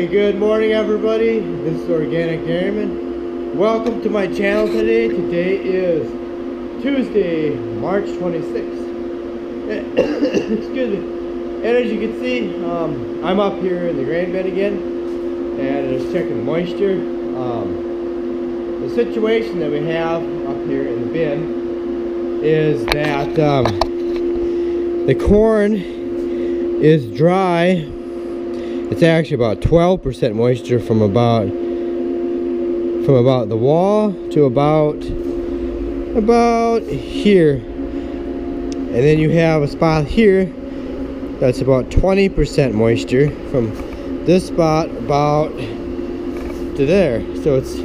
Hey, good morning everybody. This is Organic Dairyman. Welcome to my channel today. Today is Tuesday, March 26th. Excuse me. And as you can see, I'm up here in the grain bin again and just checking the moisture. The situation that we have up here in the bin is that the corn is dry. It's actually about 12% moisture from about the wall to about here, and then you have a spot here that's about 20% moisture from this spot about to there. So it's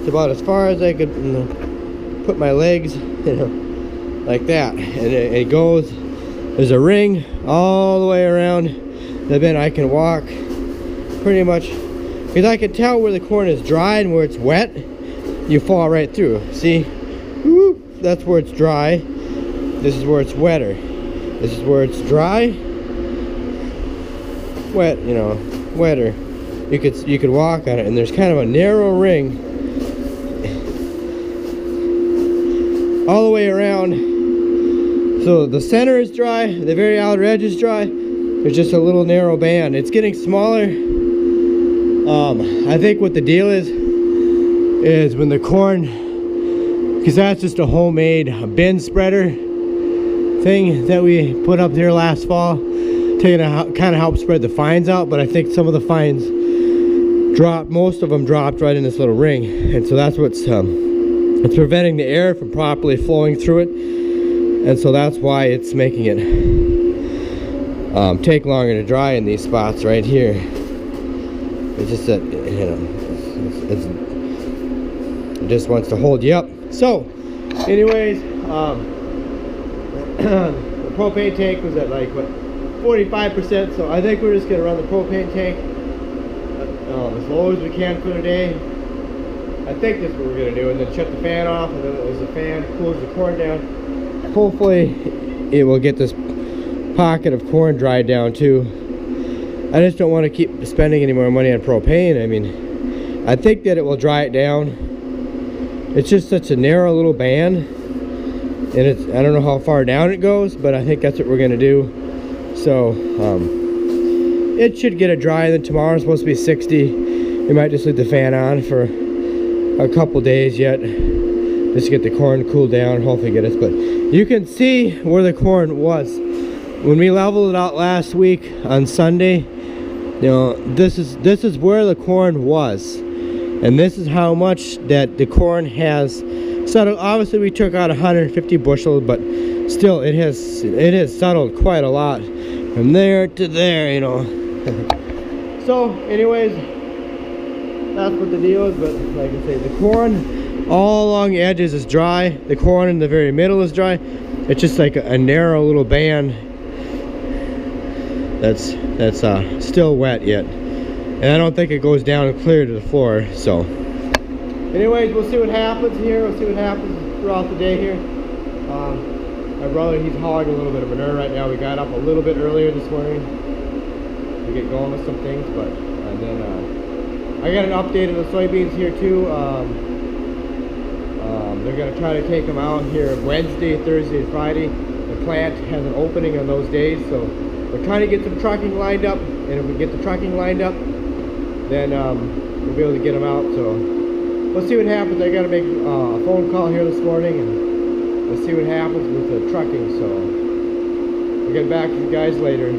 about as far as I could put my legs, like that, and it goes. There's a ring all the way around the bin. I can walk pretty much, because I can tell where the corn is dry and where it's wet. You fall right through. See? Woo, that's where it's dry. This is where it's wetter. This is where it's dry, wet, wetter. You could walk on it, and there's kind of a narrow ring all the way around. So the center is dry, the very outer edge is dry. There's just a little narrow band. It's getting smaller. I think what the deal is when the corn, because that's just a homemade bin spreader thing that we put up there last fall, to kind of help spread the fines out. But I think some of the fines dropped, most of them dropped right in this little ring, and so that's what's it's preventing the air from properly flowing through it, and so that's why it's making it take longer to dry in these spots right here. It's just that, it just wants to hold you up. So, anyways, the propane tank was at like, what, 45%, so I think we're just going to run the propane tank as low as we can for the day. I think that's what we're going to do, and then shut the fan off, and then as the fan cools the corn down, hopefully it will get this pocket of corn dried down too. I just don't want to keep spending any more money on propane. I mean, I think that it will dry it down. It's just such a narrow little band, and I don't know how far down it goes, but I think that's what we're going to do. So it should get it dry. Then tomorrow's supposed to be 60. We might just leave the fan on for a couple days yet, just to get the corn cooled down, hopefully get it. But you can see where the corn was when we leveled it out last week on Sunday. This is where the corn was, and this is how much that the corn has settled. Obviously we took out 150 bushels, but still it has settled quite a lot from there to there, So anyways, that's what the deal is. But like I say, the corn all along the edges is dry. The corn in the very middle is dry. It's just like a narrow little band that's still wet yet, and I don't think it goes down clear to the floor. So anyways, we'll see what happens here. We'll see what happens throughout the day here. My brother, he's hauling a little bit of manure right now. We got up a little bit earlier this morning to get going with some things, but and then I got an update of the soybeans here too. They're going to try to take them out here Wednesday, Thursday, and Friday. The plant has an opening on those days, so we're trying to get some trucking lined up. And if we get the trucking lined up, then we'll be able to get them out. So we'll see what happens. I got to make a phone call here this morning, and we'll see what happens with the trucking. So we'll get back to you guys later.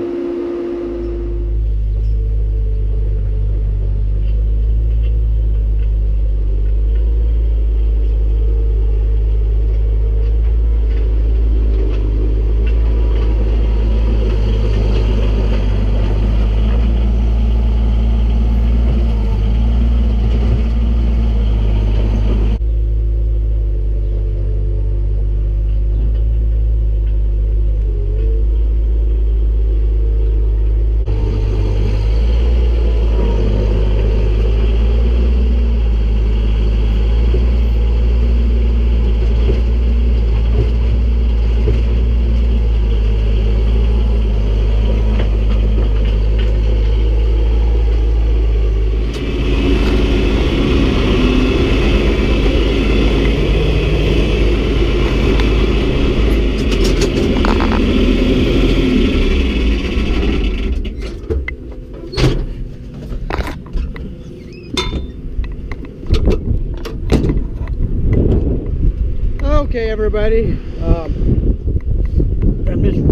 Okay, everybody, I'm just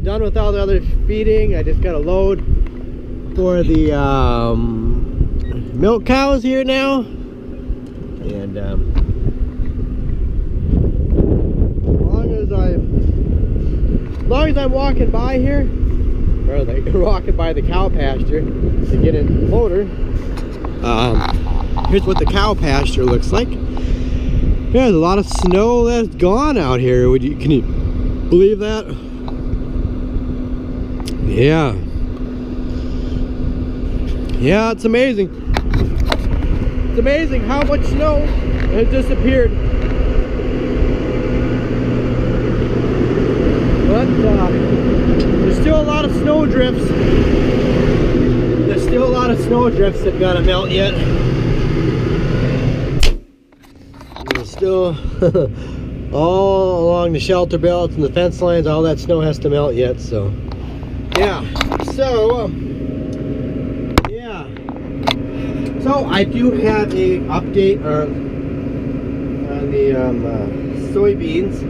done with all the other feeding. I just got a load for the milk cows here now, and as long as I'm walking by here, or like walking by the cow pasture to get in the loader, here's what the cow pasture looks like. There's a lot of snow that's gone out here. Can you believe that? Yeah. Yeah, it's amazing. It's amazing how much snow has disappeared. But there's still a lot of snow drifts. There's still a lot of snow drifts that gotta melt yet. Still all along the shelter belts and the fence lines, all that snow has to melt yet. So yeah, so so I do have a update on the soybeans.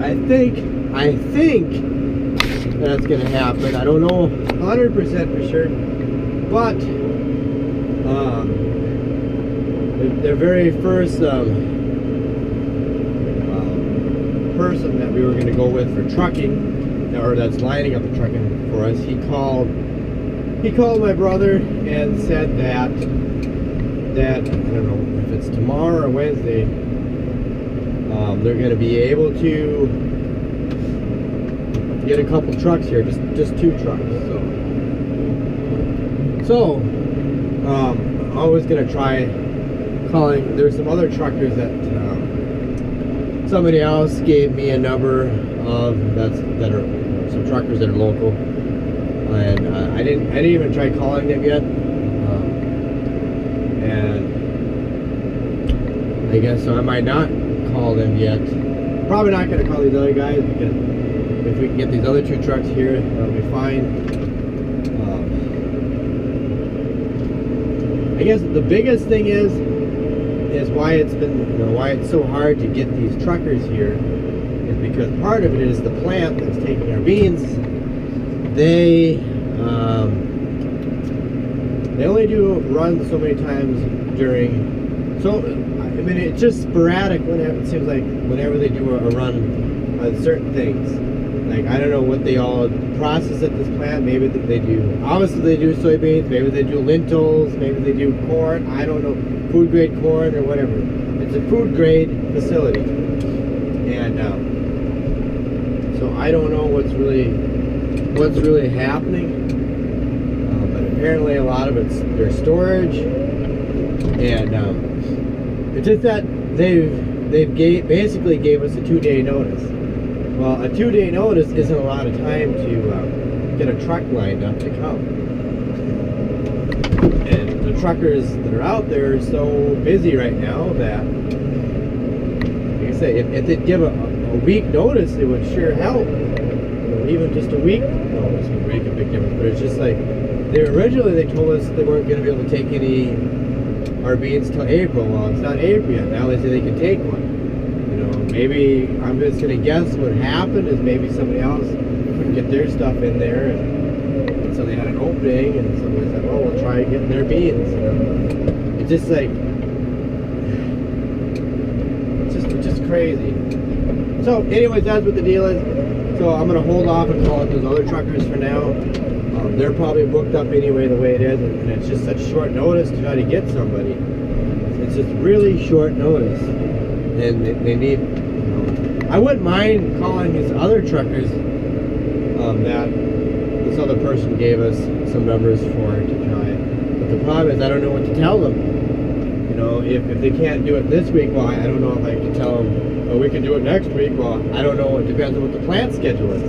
I think that's gonna happen. I don't know 100% for sure, but the very first person that we were going to go with for trucking, or that's lining up the trucking for us, he called my brother and said that I don't know if it's tomorrow or Wednesday, they're going to be able to get a couple trucks here, just 2 trucks. So I was gonna try calling. There's some other truckers that somebody else gave me a number of that are some truckers that are local, and I didn't even try calling them yet, and I guess so I might not call them yet. Probably not gonna call these other guys, because if we can get these other 2 trucks here, that'll be fine. I guess the biggest thing is why it's been, why it's so hard to get these truckers here, is because part of it is the plant that's taking our beans. They only do run so many times during. So I mean, it's just sporadic. Whenever it seems like whenever they do a run on certain things. Like, I don't know what they all process at this plant. Maybe they do, obviously they do soybeans, maybe they do lentils, maybe they do corn, I don't know, food grade corn or whatever. It's a food grade facility. And so I don't know what's really happening. But apparently a lot of it's their storage. And it's just that they've basically gave us a 2-day notice. Well, a 2-day notice isn't a lot of time to get a truck lined up to come. And the truckers that are out there are so busy right now that, like I say, if they'd give a week notice, it would sure help. Even just a week notice would make a big difference. But it's just like, originally they told us they weren't going to be able to take any our beans till April. Well, it's not April yet. Now they say they can take one. Maybe, I'm just going to guess what happened is maybe somebody else couldn't get their stuff in there, and so they had an opening, and somebody said, oh, we'll try getting their beans. It's just like, it's just crazy. So anyways, that's what the deal is. So I'm going to hold off and call it those other truckers for now. They're probably booked up anyway the way it is, and it's just such short notice to try to get somebody. It's just really short notice. And they need, I wouldn't mind calling these other truckers that this other person gave us some numbers for to try. But the problem is I don't know what to tell them. If they can't do it this week, well, I don't know if I can tell them, oh, we can do it next week. Well, I don't know. It depends on what the plant schedule is.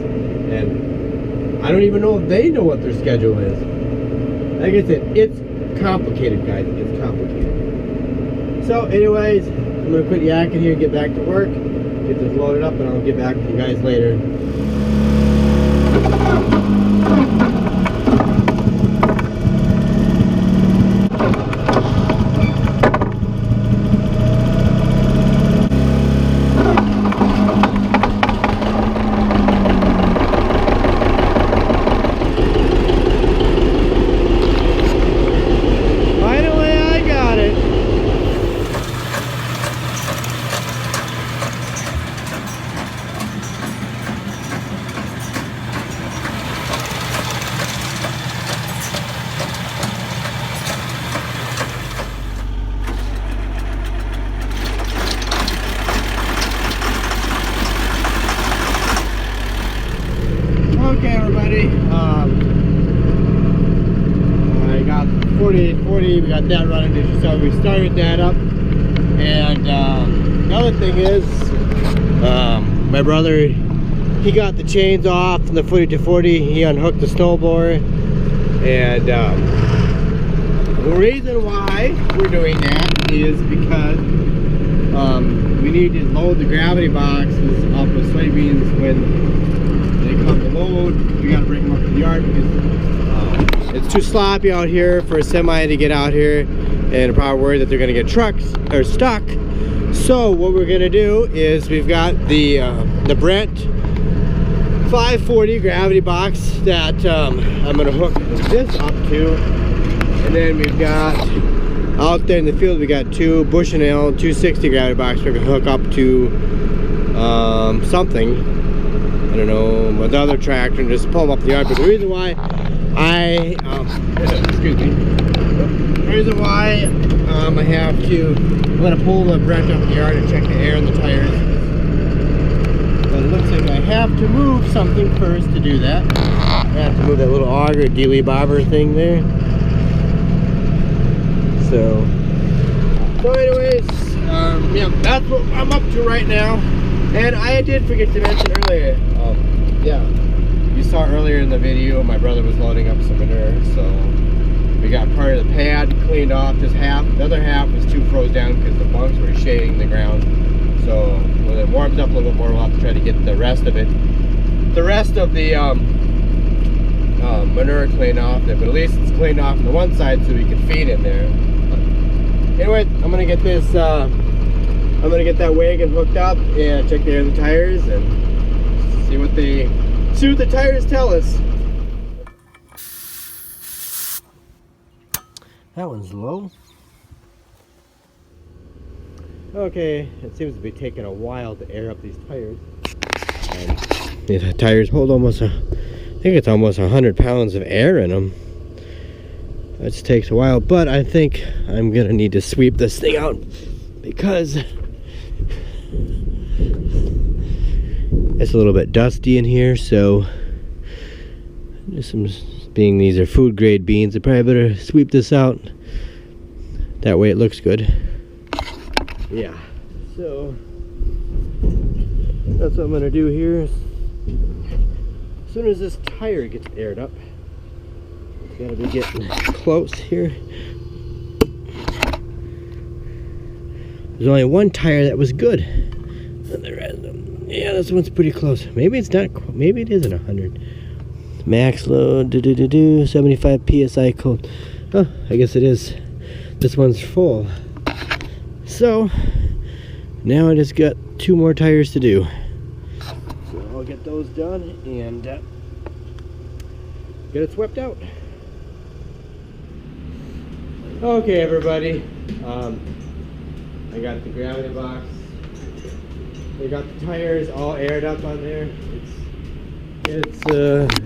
And I don't even know if they know what their schedule is. Like I said, it's complicated, guys. It's complicated. So anyways, I'm going to quit yakking here and get back to work, get this loaded up, and I'll get back with you guys later. I got 4840, we got that running, so we started that up. And the other thing is, my brother, he got the chains off from the 40-40, he unhooked the snowblower, and the reason why we're doing that is because we need to load the gravity boxes up with soybeans when they come to load. We got to bring them up to the yard because it's too sloppy out here for a semi to get out here, and I'm probably worried that they're going to get trucks or stuck. So what we're going to do is we've got the Brent 540 gravity box that I'm going to hook this up to, and then we've got out there in the field we got two Bushnell 260 gravity box we're going to hook up to something, I don't know, with the other tractor, and just pull them up the yard. But the reason why I excuse me, the reason why I have to, I'm going to pull the Brent up the yard and check the air in the tires. But it looks like I have to move something first to do that. I have to move that little auger dealy bobber thing there. So anyways, yeah, that's what I'm up to right now. And I did forget to mention earlier, yeah, you saw earlier in the video my brother was loading up some manure, so we got part of the pad cleaned off. This half, the other half was too froze down because the bunks were shading the ground. So when it warms up a little bit more, we'll have to try to get the rest of it, the rest of the manure cleaned off there. But at least it's cleaned off on the one side so we can feed in there. Anyway, I'm gonna get this, I'm gonna get that wagon hooked up and check the air of the tires and see what the tires tell us. That one's low. Okay, it seems to be taking a while to air up these tires. And these tires hold almost I think it's almost 100 pounds of air in them. That takes a while, but I think I'm gonna need to sweep this thing out because it's a little bit dusty in here. So just being these are food grade beans, I probably better sweep this out. That way it looks good. Yeah, so that's what I'm gonna do here. As soon as this tire gets aired up, it's gotta be getting close here. There's only one tire that was good, and the rest of them, yeah, this one's pretty close. Maybe it's not, maybe it isn't 100. Max load, 75 psi cold. Oh, I guess it is. This one's full. So now I just got 2 more tires to do. So I'll get those done and get it swept out. Okay, everybody. I got the gravity box. I got the tires all aired up on there. It's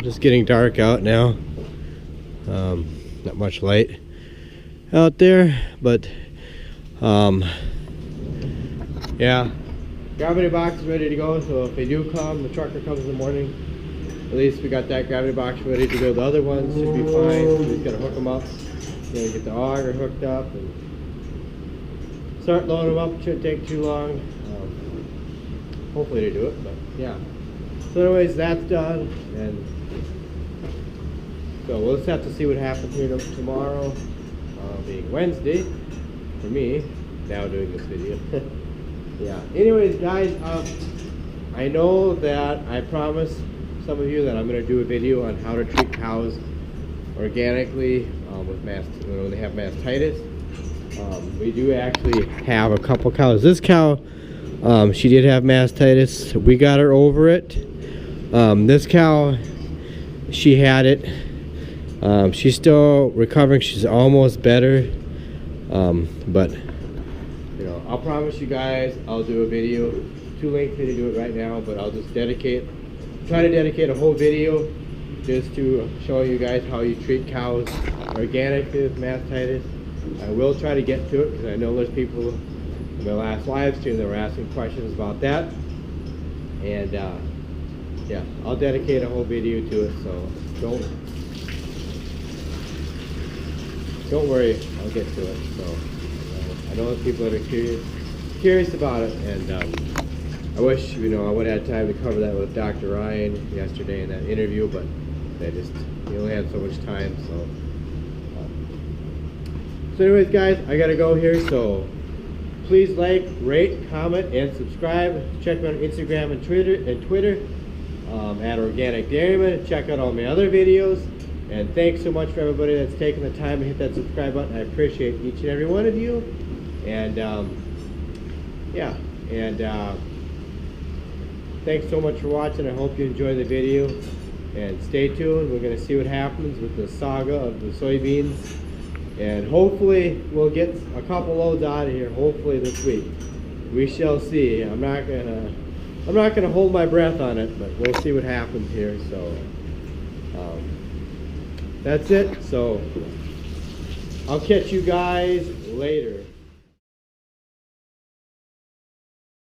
just getting dark out now. Not much light out there, but yeah, gravity box is ready to go. So if they do come, the trucker comes in the morning, at least we got that gravity box ready to go. The other ones should be fine. We just gotta hook them up. Gonna get the auger hooked up and start loading them up. It shouldn't take too long. Hopefully they do it, but yeah. So anyways, that's done, and so we'll just have to see what happens here tomorrow, being Wednesday for me now doing this video. Yeah, anyways guys, I know that I promised some of you that I'm going to do a video on how to treat cows organically with when they have mastitis. We do actually have a couple cows. This cow, she did have mastitis. We got her over it. This cow, she had it. She's still recovering. She's almost better. But you know, I'll promise you guys I'll do a video. Too lengthy to do it right now, but I'll just try to dedicate a whole video just to show you guys how you treat cows organically with mastitis. I will try to get to it because I know there's people in my last live stream that were asking questions about that. And yeah, I'll dedicate a whole video to it, so don't worry, I'll get to it. So I know that people that are curious about it, and I wish, you know, I would have had time to cover that with Dr. Ryan yesterday in that interview, but he only had so much time. So anyways, guys, I gotta go here, so please like, rate, comment, and subscribe. Check me on Instagram and Twitter at Organic Dairyman. Check out all my other videos. And thanks so much for everybody that's taking the time to hit that subscribe button. I appreciate each and every one of you. And yeah, and thanks so much for watching. I hope you enjoyed the video. And stay tuned. We're going to see what happens with the saga of the soybeans. And hopefully we'll get a couple loads out of here. Hopefully this week. We shall see. I'm not gonna hold my breath on it, but we'll see what happens here. So that's it. So I'll catch you guys later.